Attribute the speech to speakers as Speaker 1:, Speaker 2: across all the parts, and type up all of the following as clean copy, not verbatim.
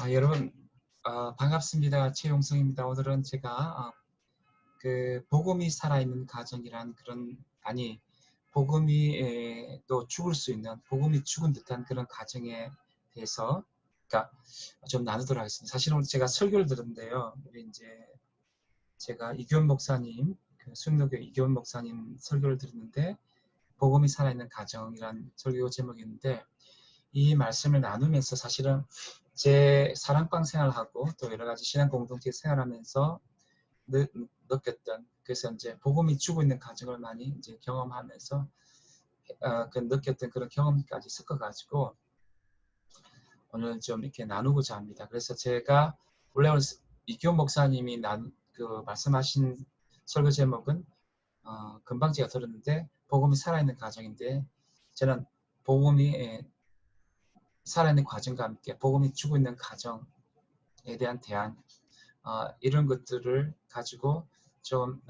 Speaker 1: 여러분 반갑습니다. 최용성입니다. 오늘은 제가 그 복음이 살아있는 가정이란 복음이 또 죽을 수 있는 복음이 죽은 듯한 그런 가정에 대해서 그러니까 좀 나누도록 하겠습니다. 사실은 오늘 제가 설교를 들었는데요. 우리 이제 제가 이규원 목사님 수영로교 이규원 목사님 설교를 들었는데 복음이 살아있는 가정이란 설교 제목이었는데 이 말씀을 나누면서 사실은 제 사랑방 생활하고 또 여러 가지 신앙 공동체 생활하면서 느꼈던 그래서 이제 복음이 주고 있는 가정을 많이 이제 경험하면서 그 느꼈던 그런 경험까지 섞어가지고 오늘 좀 이렇게 나누고자 합니다. 그래서 제가 원래 오늘 이규호 목사님이 말씀하신 설교 제목은 금방 제가 들었는데 복음이 살아있는 가정인데 저는 복음이 살아있는 과정과 함께 복음이 주고 있는 가정에 대한 대안 이런 것들을 가지고 좀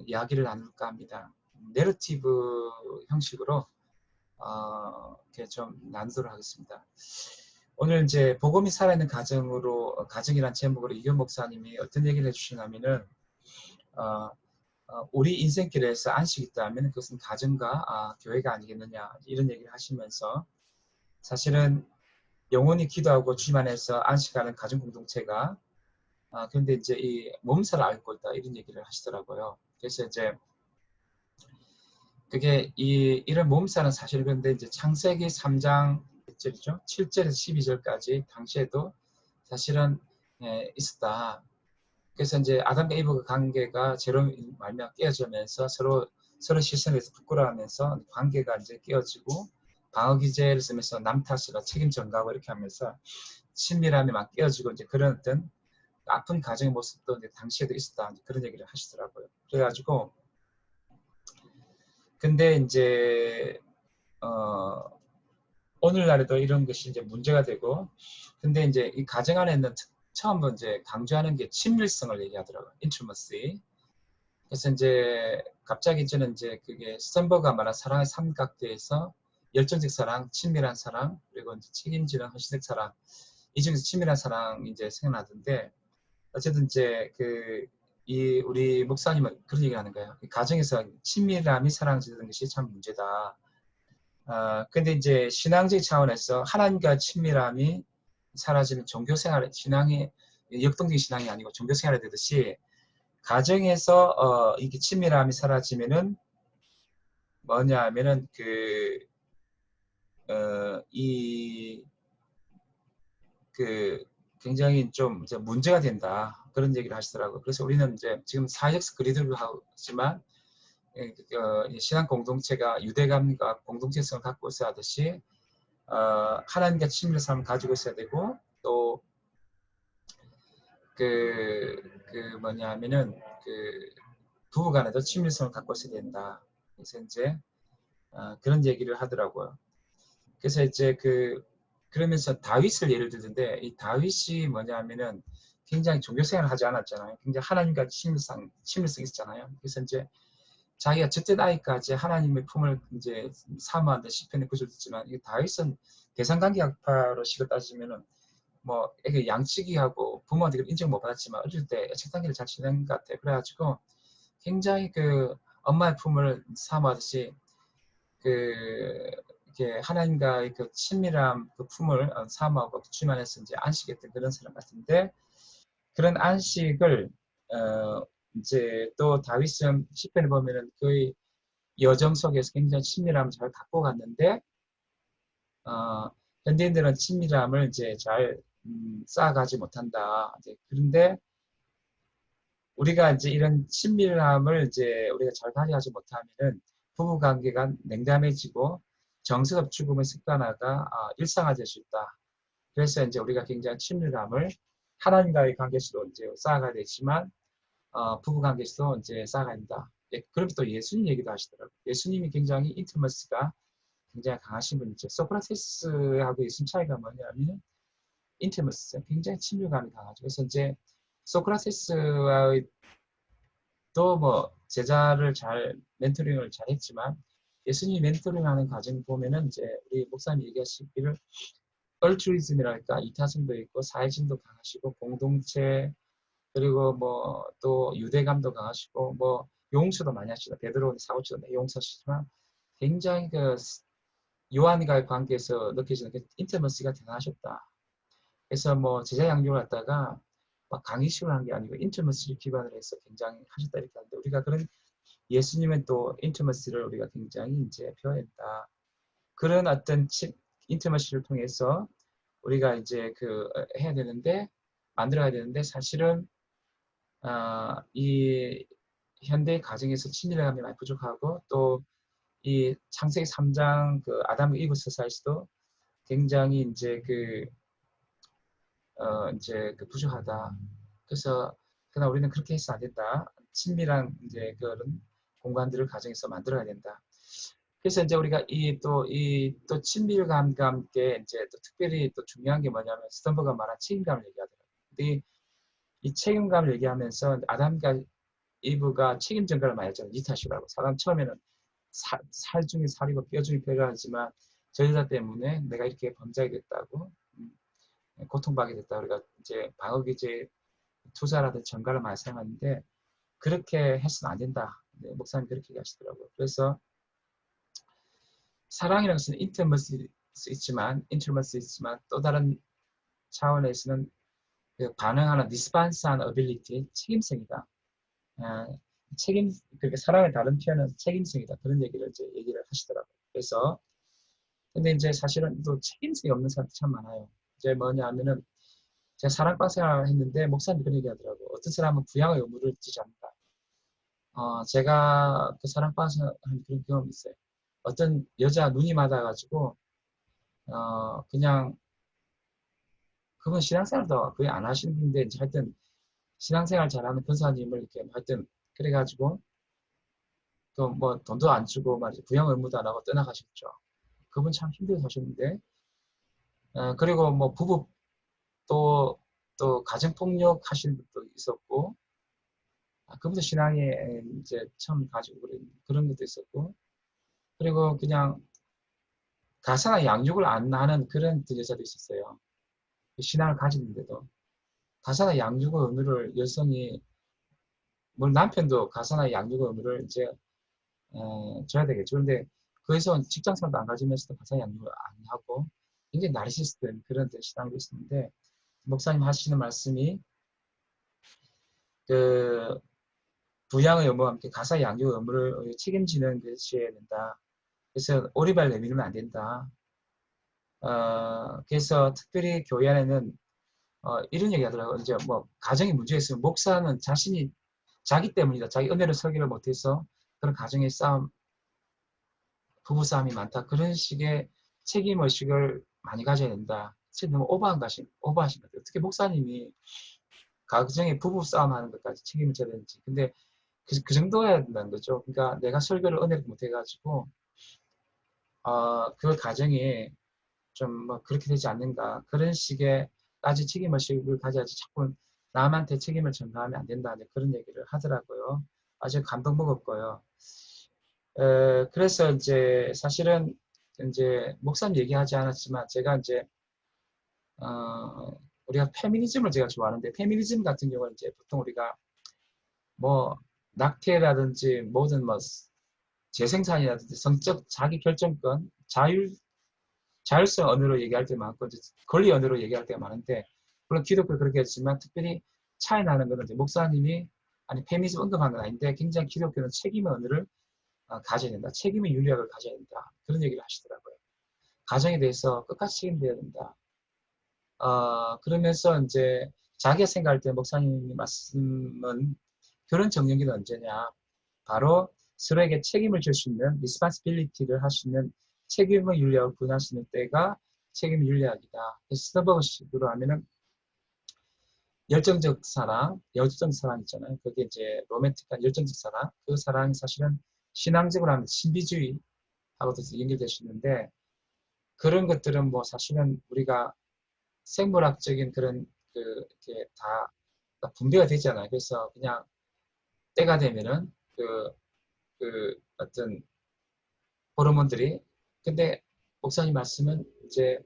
Speaker 1: 이야기를 나눌까 합니다. 내러티브 형식으로 이렇게 좀 나누도록 하겠습니다. 오늘 이제 복음이 살아있는 가정이란 제목으로 이규 목사님이 어떤 얘기를 해주시냐면은 우리 인생길에서 안식이 있다면 그것은 가정과 교회가 아니겠느냐 이런 얘기를 하시면서 사실은 영혼이 기도하고 주님 안에서 안식하는 가정 공동체가 그런데 이제 이 몸살을 앓고 있다 이런 얘기를 하시더라고요. 그래서 이제 그게 이런 몸살은 사실 그런데 이제 창세기 3장 7절에서 12절까지 당시에도 사실은 있었다. 그래서 이제 아담과 이브의 관계가 죄로 말미암아 깨어지면서 서로 실생에서 부끄러워하면서 관계가 이제 깨어지고 방어 기제를 쓰면서 남 탓으로 책임 전가하고 이렇게 하면서 친밀함이 막 깨어지고 이제 그런 어떤 아픈 가정의 모습도 이제 당시에도 있었다 그런 얘기를 하시더라고요. 그래가지고 근데 이제 오늘날에도 이런 것이 이제 문제가 되고 근데 이제 이 가정 안에는 처음 이제 강조하는 게 친밀성을 얘기하더라고요. intimacy. 그래서 이제 갑자기 저는 이제 그게 스턴버그가 말한 사랑의 삼각대에서 열정적 사랑, 친밀한 사랑, 그리고 이제 책임지는 헌신적 사랑 이 중에서 친밀한 사랑이 이제 생각나던데 어쨌든 이제 우리 목사님은 그런 얘기를 하는 거예요. 가정에서 친밀함이 사라지는 것이 참 문제다. 근데 이제 신앙적 차원에서 하나님과 친밀함이 사라지면 신앙이 역동적인 신앙이 아니고 종교 생활이 되듯이 가정에서 이렇게 친밀함이 사라지면은 뭐냐 하면은 굉장히 좀 이제 문제가 된다. 그런 얘기를 하시더라고요. 그래서 우리는 이제 지금 사회적 그리드를 하지만 신앙 공동체가 유대감과 공동체성을 갖고 있어야 하듯이 하나님과 친밀한 삶을 가지고 있어야 되고 또 뭐냐 하면은 부부간에도 친밀성을 갖고 있어야 된다. 그래서 이제 그런 얘기를 하더라고요. 그래서 이제 그러면서 다윗을 예를 들는데 이 다윗이 뭐냐 하면은 굉장히 종교 생활을 하지 않았잖아요. 굉장히 하나님과 친밀성 있었잖아요. 그래서 이제 자기가 첫째 나이까지 하나님의 품을 이제 사모한다 시편에 구절 듣지만 이 다윗은 대상관계 학파로 식을 따지면은 뭐 애가 양치기하고 부모한테 인정 못 받았지만 어릴 때 애착관계를 잘 지낸 것 같아요. 그래가지고 굉장히 엄마의 품을 사모하듯이 이렇게 하나님과의 친밀함 품을 사모하고 주님 안에서 이제 안식했던 그런 사람 같은데 그런 안식을 이제 또 다윗은 시편을 보면은 그의 여정 속에서 굉장히 친밀함을 잘 갖고 갔는데 현대인들은 친밀함을 이제 잘 쌓아가지 못한다. 이제 그런데 우리가 이제 이런 친밀함을 이제 우리가 잘 가져가지 못하면은 부부 관계가 냉담해지고 정서적 죽음의 습관화가 일상화될 수 있다. 그래서 이제 우리가 굉장히 친밀감을 하나님과의 관계에서도 이제 쌓아가야 되지만 부부 관계에서도 이제 쌓아가야 된다. 그러면 또 예수님 얘기도 하시더라고요. 예수님이 굉장히 인티머스가 굉장히 강하신 분이죠. 소크라테스하고 예수님 차이가 뭐냐면 인티머스, 굉장히 친밀감이 강하죠. 그래서 이제 소크라테스와의 또 뭐 제자를 멘토링을 잘 했지만 예수님이 멘토링하는 과정 보면은 이제 우리 목사님 얘기하시기를 얼트루이즘이랄까 이타성도 있고 사회심도 강하시고 공동체 그리고 뭐 또 유대감도 강하시고 뭐 용서도 많이 하시다. 베드로 사고치도 용서하시지만 굉장히 그 요한과의 관계에서 느껴지는 그 인티머시가 대단하셨다. 그래서 뭐 제자 양육을 갖다가 막 강의식을 한 게 아니고 인티머시를 기반으로 해서 굉장히 하셨다 이렇게 하는데 우리가 그런 예수님은 또 인티머시를 우리가 굉장히 이제 배워야 된다. 그런 어떤 인티머시를 통해서 우리가 이제 그 해야 되는데 만들어야 되는데 사실은 이 현대 가정에서 친밀감이 많이 부족하고 또 이 창세기 3장 그 아담 이브 서사에서도 굉장히 이제 이제 그 부족하다. 그래서 그러나 우리는 그렇게 해서 안 된다. 친밀한 이제 그런 공간들을 가정에서 만들어야 된다. 그래서 이제 우리가 또 친밀감과 함께 이제 또 특별히 또 중요한 게 뭐냐면 스턴버가 말한 책임감을 얘기하더라고요. 근데 이 책임감을 얘기하면서 아담과 이브가 책임 전가를 많이 했잖아요. 이타시라고. 사람 처음에는 살 중에 살이고 뼈 중에 뼈가 하지만 저 여자 때문에 내가 이렇게 범죄하게 됐다고 고통받게 됐다. 우리가 이제 방어기제 투자라든지 전가를 많이 사용하는데 그렇게 해서는 안 된다. 네, 목사님 그렇게 얘기하시더라고요. 그래서 사랑이라는 것은 인티머스 있지만 또 다른 차원에서는 그 반응하는 리스판스한 어빌리티, 책임성이다. 그러니까 사랑의 다른 표현은 책임성이다. 그런 얘기를 이제 얘기를 하시더라고요. 그래서 근데 이제 사실은 또 책임성이 없는 사람이 참 많아요. 이제 뭐냐 하면은 제가 사랑방 생활을 했는데 목사님이 그런 얘기 하더라고요. 어떤 사람은 부양의 의무를 지지 않는다. 제가 그 사랑방 생활한 그런 경험이 있어요. 어떤 여자 눈이 맞아가지고 그냥 그분 신앙생활도 거의 안 하시는 분인데 이제 하여튼 신앙생활 잘하는 권사님을 이렇게 하여튼 그래가지고 또 뭐 돈도 안 주고 말이죠. 부양 의무도 안 하고 떠나가셨죠. 그분 참 힘들게 사셨는데 그리고 뭐 부부 또 가정폭력 하시는 분도 있었고 그분도 신앙에 이제 처음 가지고 그런 것도 있었고 그리고 그냥 가사나 양육을 안 하는 그런 여자도 있었어요. 신앙을 가지는데도 가사나 양육의 의무를 여성이 물론 남편도 가사나 양육의 의무를 이제 줘야 되겠죠. 그런데 거기서 직장생활도 안 가지면서도 가사 양육을 안 하고 굉장히 나르시스트된 그런 신앙도 있었는데 목사님 하시는 말씀이 그 부양의 의무와 함께 가사 양육의 의무를 책임지는 것이어야 된다. 그래서 오리발 내밀면 안 된다. 그래서 특별히 교회 안에는 이런 얘기 하더라고요. 이제 뭐 가정에 문제 있으면 목사는 자신이 자기 때문이다. 자기 은혜를 설계를 못해서 그런 가정의 싸움, 부부 싸움이 많다. 그런 식의 책임 의식을 많이 가져야 된다. 너무 오버하신 것 같아요. 특히 목사님이 가정의 부부 싸움하는 것까지 책임을 져야 되는지. 근데 그 정도여야 된다는 거죠. 그러니까 내가 설교를 은혜를 못해가지고 그 가정이 좀 뭐 그렇게 되지 않는가 그런 식의까지 책임의식을 가져야지 자꾸 남한테 책임을 전가하면 안 된다 그런 얘기를 하더라고요. 아주 감동 먹었고요. 그래서 이제 사실은 이제 목사님 얘기하지 않았지만 제가 이제 우리가 페미니즘을 제가 좋아하는데 페미니즘 같은 경우는 이제 보통 우리가 뭐 낙태라든지 모든 뭐 재생산이라든지 성적 자기 결정권 자율성 언어로 얘기할 때 많고 권리 언어로 얘기할 때가 많은데 물론 기독교 그렇게 했지만 특별히 차이 나는 것은 이제 목사님이 아니 페미니즘 언급한 건 아닌데 굉장히 기독교는 책임의 언어를 가져야 된다. 책임의 윤리학을 가져야 된다. 그런 얘기를 하시더라고요. 가정에 대해서 끝까지 책임져야 된다. 그러면서 이제 자기가 생각할 때 목사님이 말씀은 결혼 정년기는 언제냐. 바로 서로에게 책임을 질 수 있는 리스판시빌리티를 할 수 있는 책임의 윤리학을 구현할 수 있는 때가 책임 윤리학이다. 그래서 스터버식으로 하면은 열정적 사랑, 열정적 사랑 있잖아요. 그게 이제 로맨틱한 열정적 사랑. 그 사랑이 사실은 신앙적으로 하면 신비주의하고도 연결될 수 있는데 그런 것들은 뭐 사실은 우리가 생물학적인 그런 이렇게 다 분배가 되잖아요. 그래서 그냥 때가 되면은 어떤 호르몬들이 근데 목사님 말씀은 이제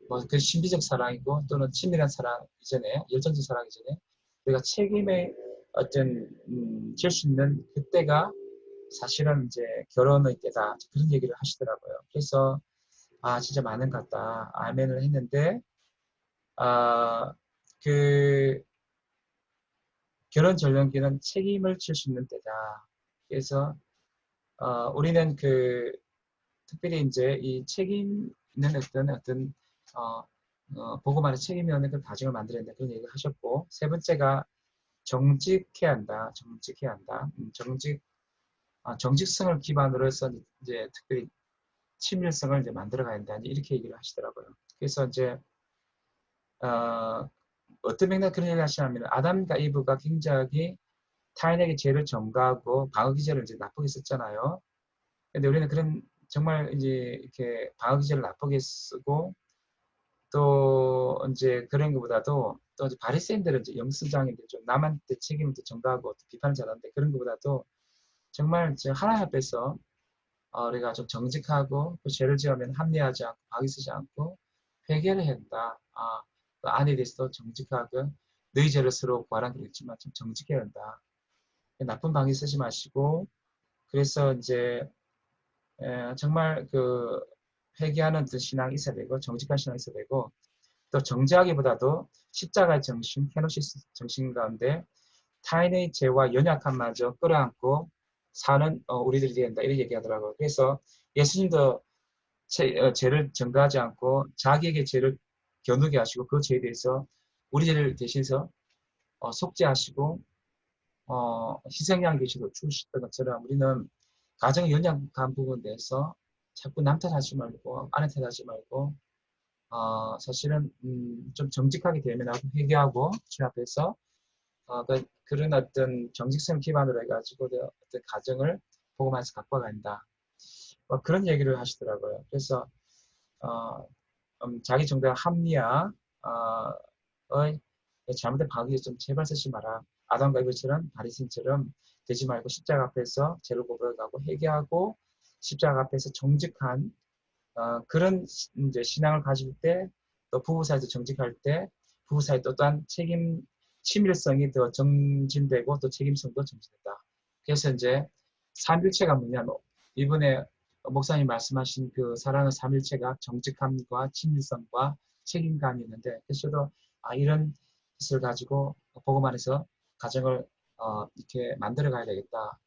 Speaker 1: 뭐 그 신비적 사랑이고 또는 친밀한 사랑 이전에 열정적 사랑 이전에 우리가 책임의 어떤 질 수 있는 그때가 사실은 이제 결혼의 때다 그런 얘기를 하시더라고요. 그래서 아 진짜 많은 것 같다 아멘을 했는데 그 결혼 전령기는 책임을 질 수 있는 때다. 그래서 우리는 그 특별히 이제 이 책임 있는 어떤 보고만의 책임이 없는 그 가정을 만들어야 된다 그런 얘기를 하셨고 세 번째가 정직해야 한다. 정직해야 한다. 정직성을 기반으로 해서 이제 특별히 친밀성을 이제 만들어가야 된다. 이렇게 얘기를 하시더라고요. 그래서 이제 어떤 맥락 그런 얘기를 하시냐면 아담과 이브가 굉장히 타인에게 죄를 전가하고 방어 기제를 이제 나쁘게 썼잖아요. 근데 우리는 그런 정말 이제 이렇게 방어 기제를 나쁘게 쓰고 또 이제 그런 것보다도 또 이제 바리새인들은 이제 영수장인데 좀 남한테 책임을 또 전가하고 또 비판을 잘하는데 그런 것보다도 정말 이제 하나님 앞에서 우리가 좀 정직하고 또 죄를 지으면 합리하지 않고 방위 쓰지 않고 회개를 해야 한다. 그 안에 대해서도 정직하고 너희 죄를 서로 구하라는 그랬지만 좀 정직해야 한다. 나쁜 방위 쓰지 마시고 그래서 이제 정말 그 회개하는 그 신앙이 있어야 되고 정직한 신앙이 있어야 되고 또 정죄하기보다도 십자가의 정신, 헤노시스 정신 가운데 타인의 죄와 연약함마저 끌어안고 사는 우리들이 된다 이렇게 얘기하더라고요. 그래서 예수님도 죄를 전가하지 않고 자기에게 죄를 겨누게 하시고 그 죄에 대해서 우리 죄를 대신해서 속죄하시고 희생양 되시고 죽으셨던 것처럼 우리는 가정의 연약한 부분에 대해서 자꾸 남 탓하지 말고 아내 탓하지 말고 사실은 좀 정직하게 대면하고 회개하고 주님 앞에서 그런 어떤 정직성 기반으로 해가지고 어떤 가정을 복음화해서 갖고 간다. 그런 얘기를 하시더라고요. 그래서 자기 정도의 합리화의 잘못된 방법이 좀 제발 쓰지 마라. 아담과 이브처럼 바리새인처럼 되지 말고 십자가 앞에서 죄를 고백하고 회개하고 십자가 앞에서 정직한 그런 이제 신앙을 가질 때 또 부부 사이도 정직할 때 부부 사이 또 또한 친밀성이 더 정진되고 또 책임성도 정진된다. 그래서 이제 삼일체가 뭐냐면 이번에 목사님 말씀하신 그 사랑의 삼일체가 정직함과 친밀성과 책임감이 있는데 그래서 저도 이런 것을 가지고 복음 안에서 가정을 이렇게 만들어 가야 되겠다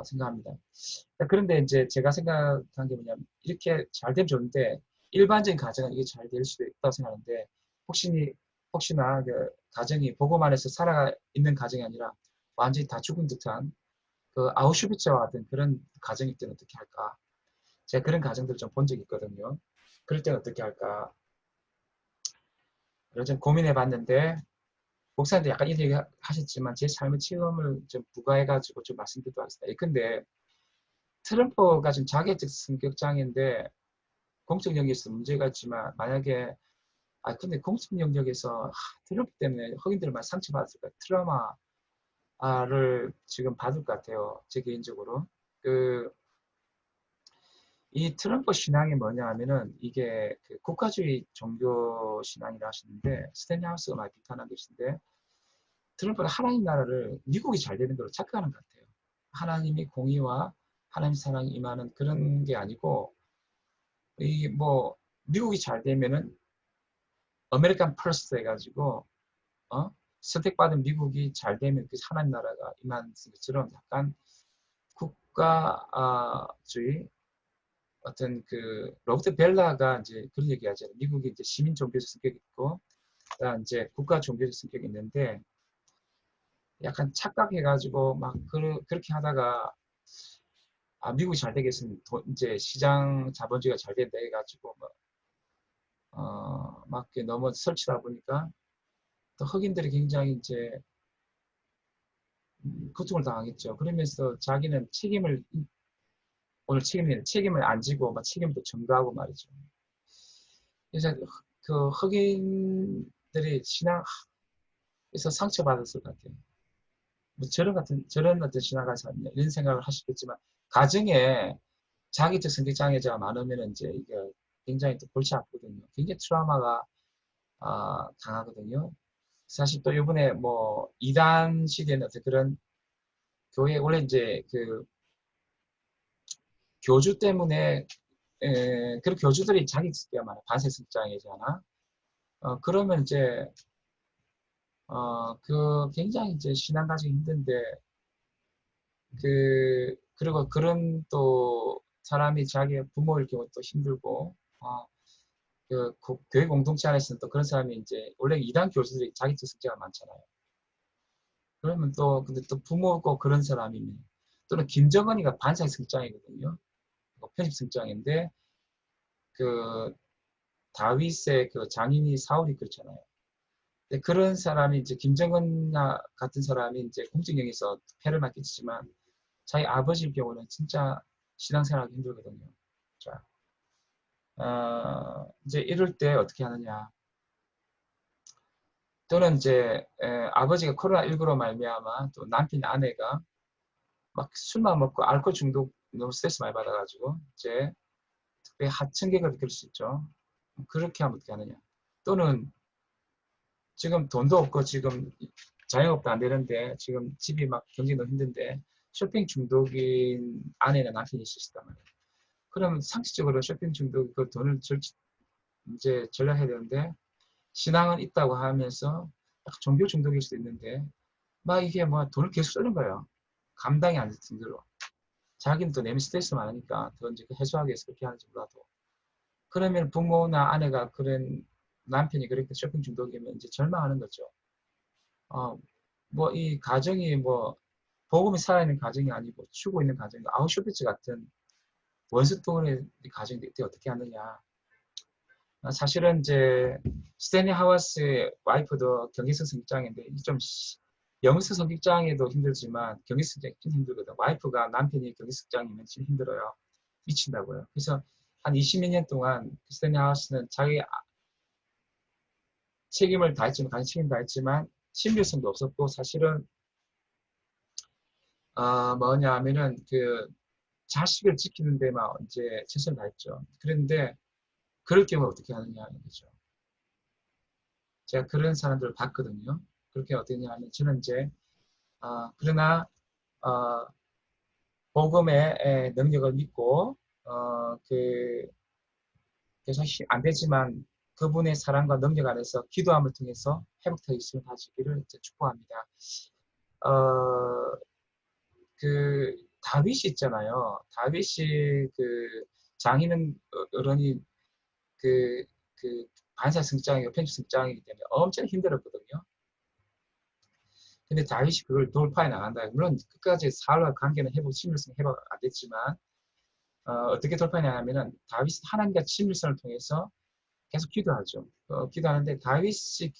Speaker 1: 생각합니다. 그런데 이제 제가 생각한 게 뭐냐면 이렇게 잘 되면 좋은데 일반적인 가정은 이게 잘 될 수도 있다고 생각하는데 혹시나 그 가정이 복음 안에서 살아 있는 가정이 아니라 완전히 다 죽은 듯한 그 아우슈비츠와 같은 그런 가정일 때는 어떻게 할까? 제가 그런 가정들을 좀 본 적이 있거든요. 그럴 때는 어떻게 할까? 그래서 좀 고민해 봤는데 목사님도 약간 이런 얘기 하셨지만 제 삶의 체험을 좀 부과해가지고 좀 말씀드리도록 하겠습니다. 근데 트럼프가 지금 자기애적 성격장애인데 공적 영역에서 문제가 있지만 만약에 근데 공적 영역에서 트럼프 때문에 흑인들을 많이 상처받았을 거예요. 트라우마를 지금 받을 것 같아요. 제 개인적으로. 이 트럼프 신앙이 뭐냐 하면은 이게 그 국가주의 종교 신앙이라 하시는데 스탠리 하우스가 많이 비판한 것인데 트럼프는 하나님 나라를 미국이 잘 되는 걸로 착각하는 것 같아요. 하나님이 공의와 하나님 사랑이 임하는 그런 게 아니고 이 뭐 미국이 잘 되면은 아메리칸 퍼스트 해가지고 선택받은 미국이 잘 되면 그 하나님 나라가 임하는 것처럼 약간 국가주의 어떤 그 로버트 벨라가 이제 그런 얘기 하잖아요. 미국이 이제 시민 종교적 성격이 있고 이제 국가 종교적 성격이 있는데 약간 착각해가지고 막 그렇게 하다가 미국이 잘 되겠으면 이제 시장 자본주의가 잘 된다 해가지고 막 너무 설치다 보니까 또 흑인들이 굉장히 이제 고통을 당하겠죠. 그러면서 자기는 오늘 책임을 안 지고 막 책임도 전가하고 말이죠. 그래서 그 흑인들이 신앙에서 상처받았을 것 같아요. 뭐 저런 어떤 신앙을 샀냐 이런 생각을 하시겠지만 가정에 자기적 성격 장애자가 많으면 이제 이게 굉장히 또 골치 아프거든요. 굉장히 트라우마가 강하거든요. 사실 또 이번에 뭐 이단 시대는 어떤 그런 교회 원래 이제 그 교주 때문에 그런 교주들이 자기 스기가 많아 반세승장이잖아. 그러면 이제 그 굉장히 이제 신앙 가지기 힘든데 그리고 그런 또 사람이 자기 부모일 경우 또 힘들고 그 교회 공동체 안에서는 또 그런 사람이 이제 원래 이단 교수들이 자기 특성자가 많잖아요. 그러면 또 근데 또 부모고 그런 사람이면 또는 김정은이가 반사의 승장이거든요. 편집 승장인데 그 다윗의 그 장인이 사울이 그렇잖아요. 근데 그런 사람이 이제 김정은 같은 사람이 이제 공직영에서 패를 맡겠지만 자기 아버지의 경우는 진짜 신앙생활하기 힘들거든요. 자, 이제 이럴 때 어떻게 하느냐. 또는 이제 아버지가 코로나19로 말미암아 또 남편 아내가 막 술만 먹고 알코올 중독 너무 스트레스 많이 받아가지고 이제 특별히 하층계가 그럴 수 있죠. 그렇게 하면 어떻게 하느냐. 또는 지금 돈도 없고 지금 자영업도 안 되는데 지금 집이 막 경기 너무 힘든데 쇼핑 중독인 아내나 남편이 있으시단 말이에요. 그러면 상식적으로 쇼핑 중독 그 돈을 이제 절약해야 되는데 신앙은 있다고 하면서 종교 중독일 수도 있는데 막 이게 뭐 돈을 계속 쓰는 거예요. 감당이 안 될 정도로. 자기는 또 내면 스트레스 많으니까 더 이제 해소하기 위해서 그렇게 하는지 몰라도. 그러면 부모나 아내가 그런 남편이 그렇게 쇼핑 중독이면 이제 절망하는 거죠. 뭐 이 가정이 뭐 복음이 살아있는 가정이 아니고 죽고 있는 가정이 아우슈비츠 같은 원수통의 가정인데 어떻게 하느냐. 사실은 이제 스탠리 하와스의 와이프도 경기서 성직장인데 좀 영서 성직장에도 힘들지만 경기서 성직장이 좀 힘들거든. 와이프가 남편이 경기서 성직장이면 진짜 힘들어요. 미친다고요. 그래서 한 20몇 년 동안 스탠리 하와스는 자기 책임을 다했지만 간접 책임 다했지만 신빙성도 없었고 사실은 뭐냐 하면은 그 자식을 지키는 데만 이제 최선을 다했죠. 그런데 그럴 경우 어떻게 하느냐는 거죠. 제가 그런 사람들을 봤거든요. 그렇게 어떻게 하냐면 저는 이제 그러나 복음의 능력을 믿고 그래서 안 되지만 그분의 사랑과 능력 안에서 기도함을 통해서 회복될 수 있음을 가지기를 축복합니다. 그 다윗이 있잖아요. 다윗이 그 장인은 어른이 그 반사 승장이고 편집 승장이기 때문에 엄청 힘들었거든요. 근데 다윗이 그걸 돌파해 나간다. 물론 끝까지 사울과 관계는 회복, 친밀성 회복 안 됐지만 어떻게 돌파해 나가면은 다윗이 하나님과 친밀성을 통해서 계속 기도하죠. 기도하는데 다윗이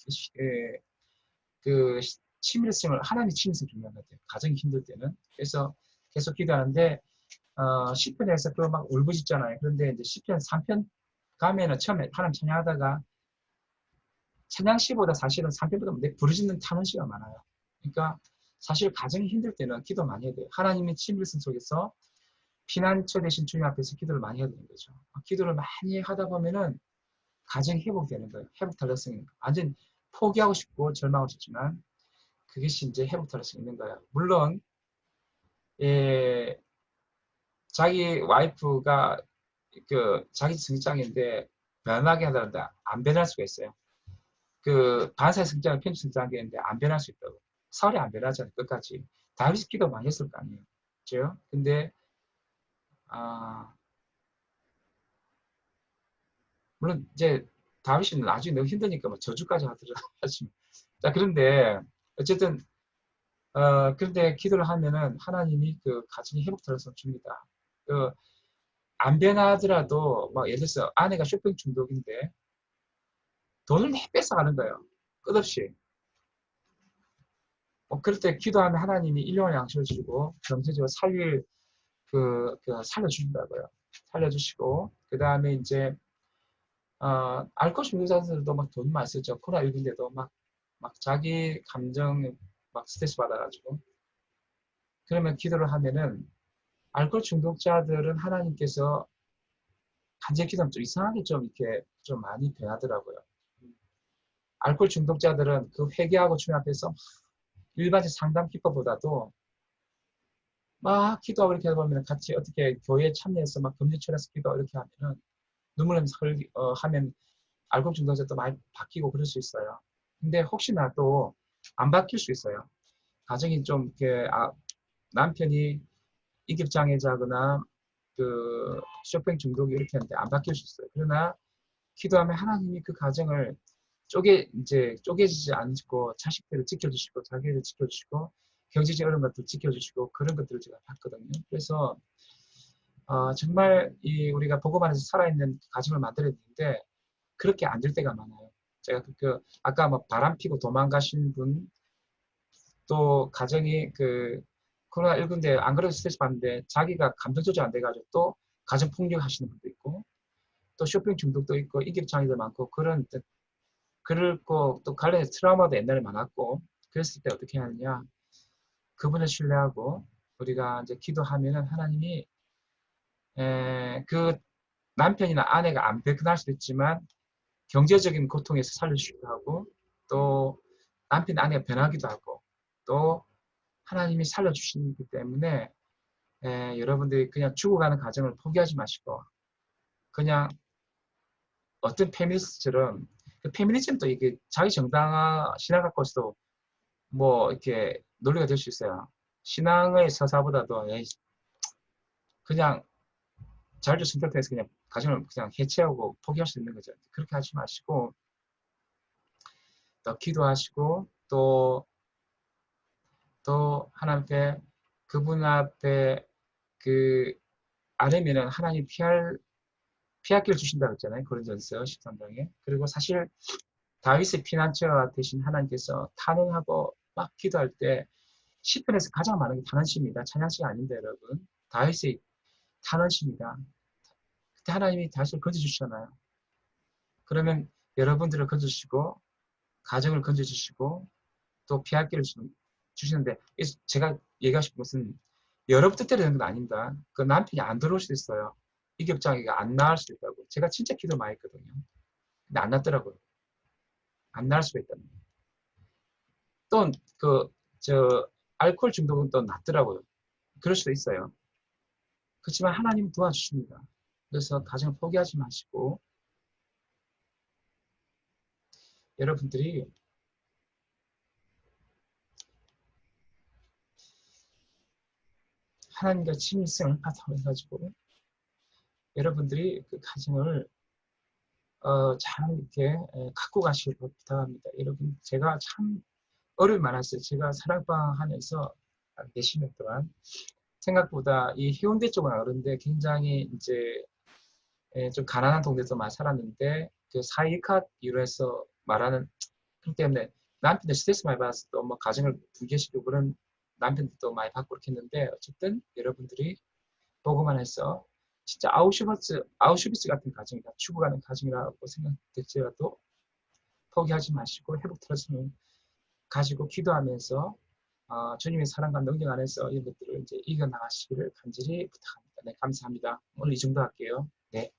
Speaker 1: 그 친밀성을 하나님의 친밀성 중요한 것 같아요. 가정이 힘들 때는. 그래서 계속 기도하는데 시편에서 그 막 울부짖잖아요. 그런데 이제 시편 3편 가면은 처음에 하나님 찬양하다가 찬양시보다 사실은 3편보다 부르짖는 탄원시가 많아요. 그러니까 사실 가정이 힘들 때는 기도 많이 해야 돼요. 하나님의 친밀성 속에서 피난처 대신 주님 앞에서 기도를 많이 해야 되는 거죠. 기도를 많이 하다 보면은 가정이 회복되는 거예요. 회복 탄력성이 완전 포기하고 싶고 절망하고 싶지만 그것이 이제 회복 탄력성이 있는 거예요. 물론 자기 와이프가 그 자기 성장인데 변하게 하다는데 안 변할 수가 있어요. 그 반사의 성장을 편집 성장하는데 안 변할 수 있다고. 사울이 안 변하잖아요. 끝까지. 다윗이 기도 많이 했을 거 아니에요. 그죠? 근데 물론 이제 다윗이 나중에 너무 힘드니까 뭐 저주까지 하더라도 하지만 자 그런데 어쨌든 그런데 기도를 하면은 하나님이 그 가정이 회복되어서 줍니다. 그 안 변하더라도 막 예를 들어서 아내가 쇼핑 중독인데 돈을 뺏어가는 거예요. 끝없이. 그럴 때 기도하면 하나님이 일용할 양식을 주고 경제적으로 살려주신다고요. 살려주시고 그 다음에 이제 알코올 중독자들도 막 돈 많이 쓰죠. 코로나19인데도 막 자기 감정 막 스트레스 받아가지고 그러면 기도를 하면은 알코올 중독자들은 하나님께서 간절 기도하면 좀 이상하게 좀 이렇게 좀 많이 변하더라고요. 알코올 중독자들은 그 회개하고 주님 앞에서 일반적 상담 기법보다도 막 기도하고 이렇게 보면 같이 어떻게 교회에 참여해서 막 금주철에서 기도 이렇게 하면은 눈물 흘리면서 하면 알코올 중독자도 많이 바뀌고 그럴 수 있어요. 근데 혹시나 또 안 바뀔 수 있어요. 가정이 좀 이렇게 남편이 인격장애자거나 그 쇼핑 중독이 이렇게 하는데 안 바뀔 수 있어요. 그러나 기도하면 하나님이 그 가정을 쪼개지지 않고 자식들을 지켜주시고 자기를 지켜주시고 경제적 어려운 것들 지켜주시고 그런 것들을 제가 봤거든요. 그래서 정말 우리가 복음 안에서 살아있는 가정을 만들어야 되는데 그렇게 안 될 때가 많아요. 제가 아까 뭐 바람 피고 도망가신 분, 또 가정이 코로나19인데 안 그래도 스트레스 받는데 자기가 감정 조절 안 돼가지고 또 가정 폭력 하시는 분도 있고 또 쇼핑 중독도 있고 인격장애도 많고 그렇고 또 관련해서 트라우마도 옛날에 많았고 그랬을 때 어떻게 하느냐, 그분을 신뢰하고 우리가 이제 기도하면은 하나님이 그 남편이나 아내가 안 변할 수도 있지만 경제적인 고통에서 살려주기도 하고 또 남편 아내가 변하기도 하고 또 하나님이 살려주시기 때문에 여러분들이 그냥 죽어가는 가정을 포기하지 마시고 그냥 어떤 페미니스트처럼 그 페미니즘도 이게 자기 정당화 신앙 갖고서도 뭐 이렇게 논리가 될 수 있어요. 신앙의 서사보다도 그냥 자율적 선택해서 그냥 가정을 그냥 해체하고 포기할 수 있는 거죠. 그렇게 하지 마시고 또 기도하시고 또 하나님께 그분 앞에 아뢰면은 하나님 피할 길을 주신다고 했잖아요. 고린도전서 13장에. 그리고 사실 다윗의 피난처가 되신 하나님께서 탄원하고 막 기도할 때 시편에서 가장 많은 게 탄원시입니다. 찬양시가 아닌데 여러분. 다윗의 탄원시입니다. 그때 하나님이 다윗을 건져주시잖아요. 그러면 여러분들을 건져주시고 가정을 건져주시고 또 피할 길을 주시는데 제가 얘기하고 싶은 것은 여러분 뜻대로 되는 건 아닙니다. 그 남편이 안 들어올 수도 있어요. 인격장애가 안 나을 수도 있다고. 제가 진짜 기도 많이 했거든요. 근데 안 났더라고요. 안 나을 수가 있다는 거예요. 또 알코올 중독은 또 낫더라고요. 그럴 수도 있어요. 그렇지만 하나님 도와주십니다. 그래서 가정을 포기하지 마시고 여러분들이 하나님과 친밀성을 바탕으로 해가지고 여러분들이 그 가정을 잘 이렇게 갖고 가시길 부탁합니다. 여러분, 제가 참 어려움이 많았어요. 제가 사랑방 하면서 몇십 년 동안 생각보다 이 해운대 쪽은 어른데 굉장히 이제 좀 가난한 동네에서 많이 살았는데 그 사이익학 이로 해서 말하는 그렇기 때문에 남편도 스트레스 많이 받아서 또 뭐 가정을 붕괴시키고 그런 남편들도 많이 받고 그렇게 했는데 어쨌든 여러분들이 보고만 해서 진짜 아우슈비츠 같은 가정이다. 죽어가는 가정이라고 생각될지라도 포기하지 마시고 회복 트러스를 가지고 기도하면서 주님의 사랑과 능력 안에서 이런 것들을 이제 이겨나가시기를 간절히 부탁합니다. 네, 감사합니다. 오늘 이 정도 할게요. 네.